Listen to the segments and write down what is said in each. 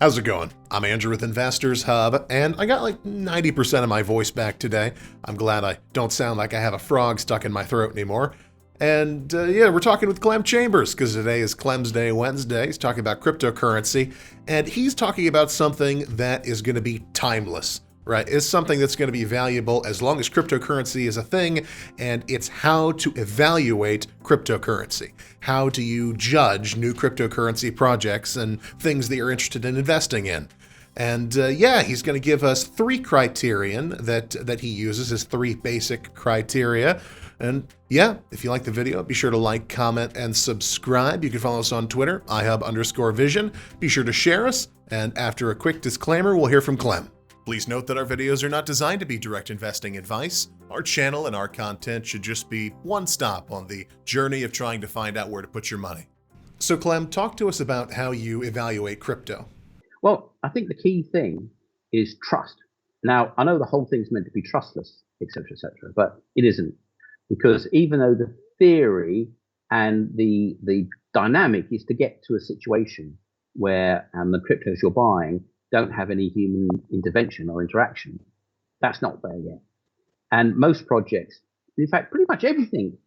How's it going? I'm Andrew with Investors Hub, and I got like 90% of my voice back today. I'm glad I don't sound like I have a frog stuck in my throat anymore. And yeah, we're talking with Clem Chambers, because today is Clem's Day Wednesday. He's talking about cryptocurrency, and he's talking about something that is going to be timeless, right? It's something that's going to be valuable as long as cryptocurrency is a thing, and it's how to evaluate cryptocurrency. How do you judge new cryptocurrency projects and things that you're interested in investing in? And yeah, he's going to give us three criterion that he uses, his three basic criteria. And yeah, if you like the video, be sure to like, comment, and subscribe. You can follow us on Twitter, ihub_vision. Be sure to share us. And after a quick disclaimer, we'll hear from Clem. Please note that our videos are not designed to be direct investing advice. Our channel and our content should just be one stop on the journey of trying to find out where to put your money. So Clem, talk to us about how you evaluate crypto. Well, I think the key thing is trust. Now, I know the whole thing's meant to be trustless, etc., but it isn't. Because even though the theory and the dynamic is to get to a situation where the cryptos you're buying don't have any human intervention or interaction, that's not there yet. And most projects, in fact, pretty much everything,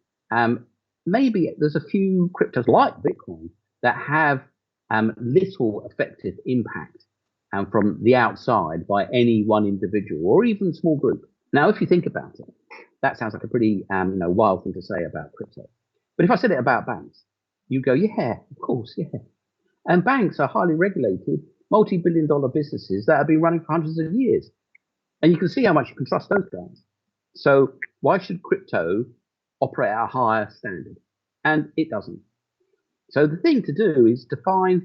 maybe there's a few cryptos like Bitcoin that have little effective impact from the outside by any one individual or even small group. Now, if you think about it, that sounds like a pretty wild thing to say about crypto. But if I said it about banks, you go, yeah, of course, yeah. And banks are highly regulated, multi-billion-dollar businesses that have been running for hundreds of years. And you can see how much you can trust those guys. So why should crypto operate at a higher standard? And it doesn't. So the thing to do is to find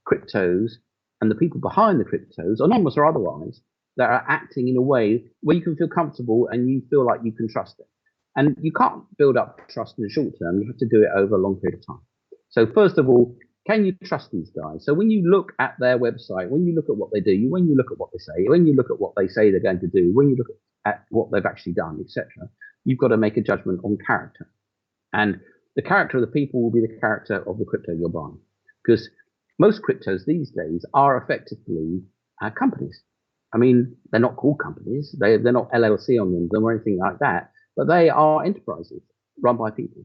cryptos and the people behind the cryptos, anonymous or otherwise, that are acting in a way where you can feel comfortable and you feel like you can trust it. And you can't build up trust in the short term. You have to do it over a long period of time. So first of all, can you trust these guys? So when you look at their website, when you look at what they do, when you look at what they say, when you look at what they say they're going to do, when you look at what they've actually done, etc., you've got to make a judgment on character. And the character of the people will be the character of the crypto you're buying. Because most cryptos these days are effectively companies. I mean, they're not called companies. They're not LLC on them or anything like that, but they are enterprises run by people.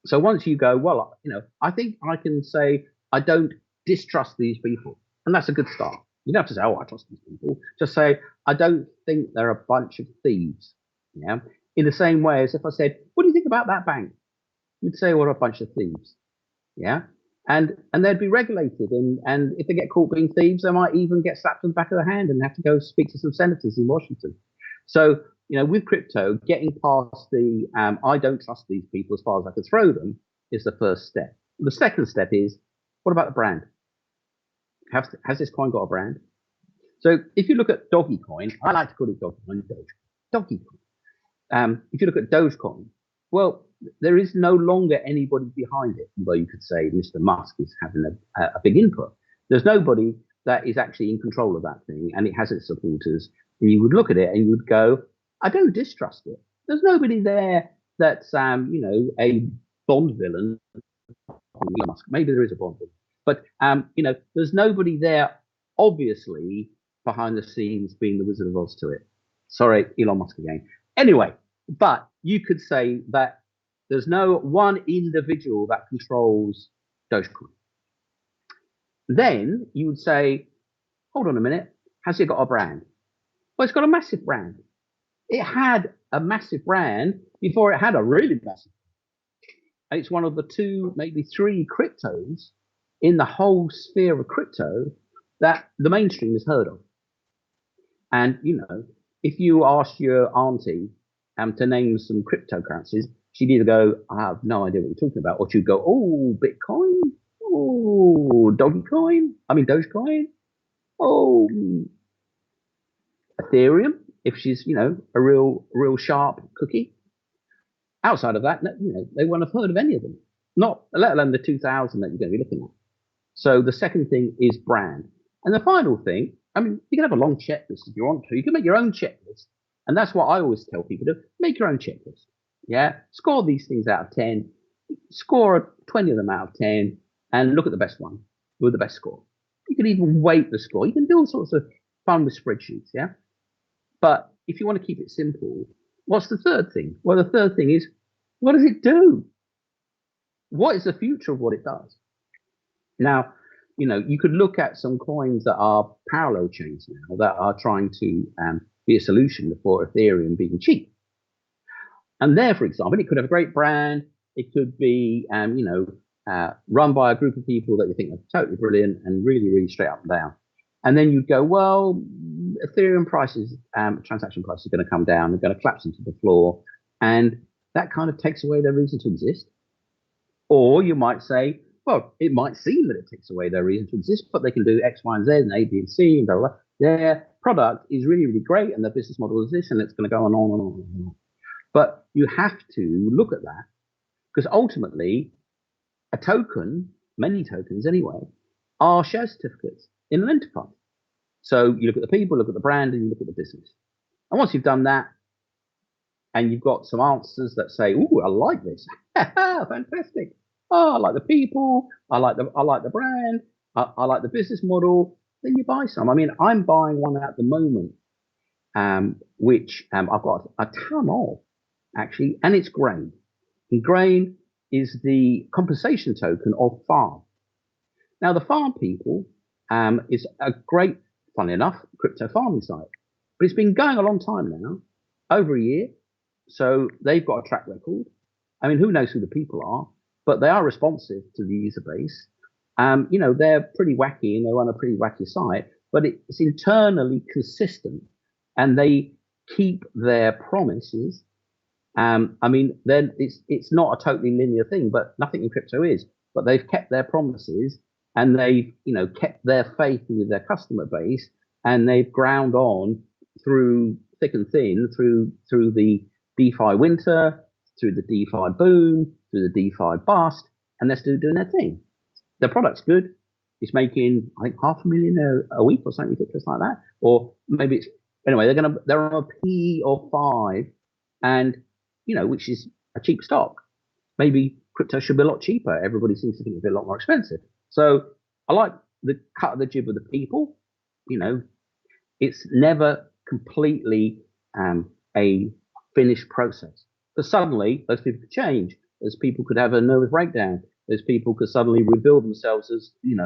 So once you go, well, I think I can say I don't distrust these people, and that's a good start. You don't have to say, oh, I trust these people. Just say, I don't think they're a bunch of thieves. Yeah. In the same way as if I said, what do you think about that bank? You'd say, what a bunch of thieves. Yeah. And they'd be regulated, and if they get caught being thieves, they might even get slapped on the back of the hand and have to go speak to some senators in Washington. So, with crypto, getting past the I don't trust these people as far as I can throw them is the first step. The second step is, what about the brand? Has this coin got a brand? So if you look at Doggy Coin, I like to call it Doggy Coin, Doggy Coin. If you look at Dogecoin, well, there is no longer anybody behind it, although you could say Mr. Musk is having a big input. There's nobody that is actually in control of that thing, and it has its supporters. And you would look at it and you would go, I don't distrust it. There's nobody there that's, a Bond villain. Maybe there is a Bond villain, but there's nobody there, obviously, behind the scenes being the Wizard of Oz to it. Sorry, Elon Musk again. Anyway, but you could say that there's no one individual that controls Dogecoin. Then you would say, hold on a minute, has it got a brand? Well, it's got a massive brand. It had a massive brand before it had a really massive brand. And it's one of the two, maybe three cryptos in the whole sphere of crypto that the mainstream has heard of. And, if you ask your auntie to name some cryptocurrencies, she'd either go, I have no idea what you're talking about, or she'd go, oh, Bitcoin, oh, Dogecoin, oh, Ethereum, if she's, a real sharp cookie. Outside of that, they won't have heard of any of them, not let alone the 2000 that you're going to be looking at. So the second thing is brand. And the final thing, you can have a long checklist if you want to. You can make your own checklist. And that's what I always tell people to make your own checklist. Yeah. Score these things out of 10, score 20 of them out of 10, and look at the best one with the best score. You can even weight the score. You can do all sorts of fun with spreadsheets, yeah? But if you want to keep it simple, what's the third thing? Well, the third thing is, what does it do? What is the future of what it does? Now, you could look at some coins that are parallel chains now that are trying to be a solution for Ethereum being cheap. And there, for example, it could have a great brand. It could be, run by a group of people that you think are totally brilliant and really, really straight up and down. And then you'd go, well, Ethereum prices, transaction prices are going to come down. They're going to collapse into the floor. And that kind of takes away their reason to exist. Or you might say, well, it might seem that it takes away their reason to exist, but they can do X, Y, and Z, and A, B, and C, and blah, blah, blah. Their product is really, really great, and their business model is this, and it's going to go on and on and on and on. But you have to look at that, because ultimately, a token, many tokens anyway, are share certificates in an enterprise. So you look at the people, look at the brand, and you look at the business. And once you've done that, and you've got some answers that say, "Ooh, I like this, fantastic. Oh, I like the people, I like the brand, I like the business model," then you buy some. I mean, I'm buying one at the moment, which I've got a ton of, actually, and it's Grain. And Grain is the compensation token of Farm. Now, the Farm people is a great, funnily enough, crypto farming site, but it's been going a long time now, over a year. So they've got a track record. I mean, who knows who the people are, but they are responsive to the user base. They're pretty wacky and they run a pretty wacky site, but it's internally consistent and they keep their promises. Then it's not a totally linear thing, but nothing in crypto is. But they've kept their promises and they've, kept their faith with their customer base, and they've ground on through thick and thin, through the DeFi winter, through the DeFi boom, through the DeFi bust, and they're still doing their thing. Their product's good. It's making, I think, $500,000 a week or something ridiculous like that. Or maybe anyway, they're on a P of 5, and which is a cheap stock. Maybe crypto should be a lot cheaper. Everybody seems to think it's a lot more expensive. So I like the cut of the jib of the people. It's never completely a finished process. But suddenly those people could change. Those people could have a nervous breakdown. Those people could suddenly rebuild themselves as, you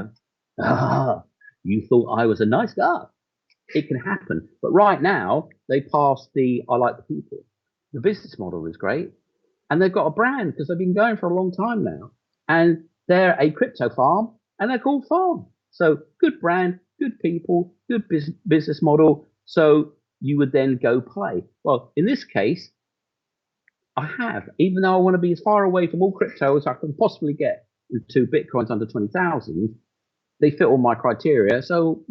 thought I was a nice guy. It can happen. But right now, they passed the I like the people. The business model is great. And they've got a brand because they've been going for a long time now. And they're a crypto farm and they're called Farm. So good brand, good people, good business model. So you would then go play. Well, in this case, I have, even though I want to be as far away from all crypto as I can possibly get to Bitcoins under 20,000, they fit all my criteria. So,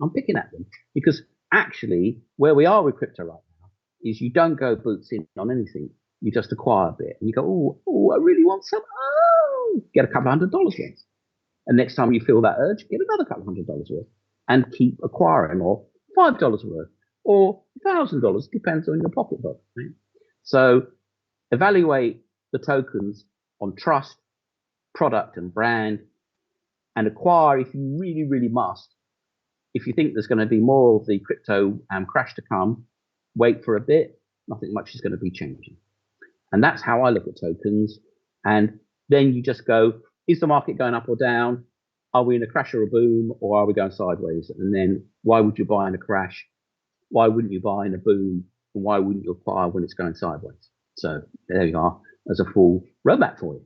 I'm picking at them because actually where we are with crypto right now is you don't go boots in on anything. You just acquire a bit and you go, oh, I really want some. Oh, get a couple $100 worth. And next time you feel that urge, get another couple $100 worth and keep acquiring, or $5 worth or $1,000, depends on your pocketbook. Right? So evaluate the tokens on trust, product and brand, and acquire if you really, really must. If you think there's going to be more of the crypto crash to come, wait for a bit. Nothing much is going to be changing. And that's how I look at tokens. And then you just go, is the market going up or down? Are we in a crash or a boom, or are we going sideways? And then why would you buy in a crash? Why wouldn't you buy in a boom? And why wouldn't you acquire when it's going sideways? So there you are, as a full roadmap for you.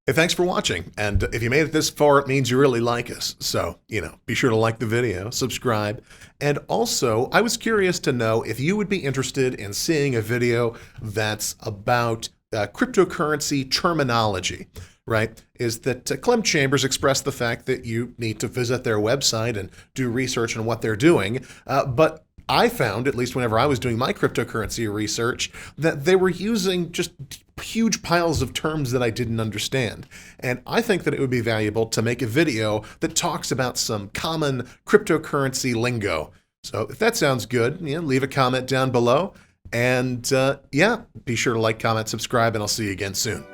Hey, thanks for watching. And if you made it this far, it means you really like us. So, be sure to like the video, subscribe. And also, I was curious to know if you would be interested in seeing a video that's about cryptocurrency terminology, right? Is that Clem Chambers expressed the fact that you need to visit their website and do research on what they're doing. But I found, at least whenever I was doing my cryptocurrency research, that they were using just huge piles of terms that I didn't understand. And I think that it would be valuable to make a video that talks about some common cryptocurrency lingo. So if that sounds good, leave a comment down below. And be sure to like, comment, subscribe, and I'll see you again soon.